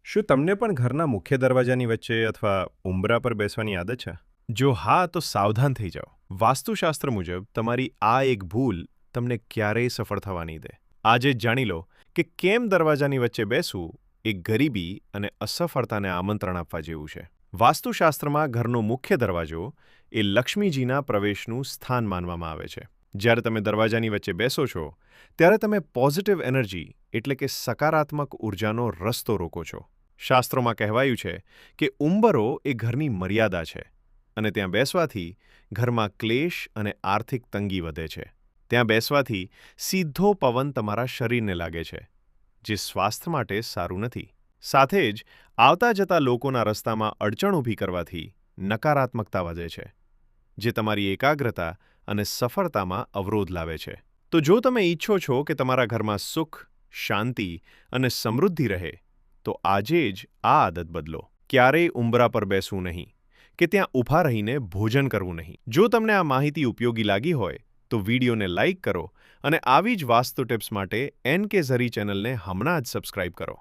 શું તમને પણ ઘરના મુખ્ય દરવાજાની વચ્ચે અથવા ઉંબરા પર બેસવાની આદત છે? જો હા, તો સાવધાન થઈ જાઓ. વાસ્તુશાસ્ત્ર મુજબ તમારી આ એક ભૂલ તમને ક્યારેય સફળ થવા નહીં દે. આજે જ જાણી લો કે કેમ દરવાજાની વચ્ચે બેસવું એ ગરીબી અને અસફળતાને આમંત્રણ આપવા જેવું છે. વાસ્તુશાસ્ત્રમાં ઘરનો મુખ્ય દરવાજો એ લક્ષ્મીજીના પ્રવેશનું સ્થાન માનવામાં આવે છે. જ્યારે તમે દરવાજાની વચ્ચે બેસો છો, ત્યારે તમે પોઝિટિવ એનર્જી એટલે કે સકારાત્મક ઉર્જાનો રસ્તો રોકો છો. શાસ્ત્રોમાં કહેવાયું છે કે ઉંબરો એ ઘરની મર્યાદા છે અને ત્યાં બેસવાથી ઘરમાં ક્લેશ અને આર્થિક તંગી વધે છે. ત્યાં બેસવાથી સીધો પવન તમારા શરીરને લાગે છે, જે સ્વાસ્થ્ય માટે સારું નથી. સાથે જ આવતા જતા લોકોના રસ્તામાં અડચણ ઊભી કરવાથી નકારાત્મકતા વધે છે, જે તમારી એકાગ્રતા અને સફળતામાં અવરોધ લાવે છે. તો જો તમે ઈચ્છો છો કે તમારા ઘરમાં સુખ, શાંતિ અને સમૃદ્ધિ રહે, તો આજે જ આ આદત બદલો. ક્યારેય ઉંબરા પર બેસવું નહીં કે ત્યાં ઊભા રહીને ભોજન કરવું નહીં. જો તમને આ માહિતી ઉપયોગી લાગી હોય તો વિડીયોને લાઇક કરો અને આવી જ વાસ્તુ ટિપ્સ માટે NK ઝરી ચેનલને હમણાં જ સબસ્ક્રાઇબ કરો.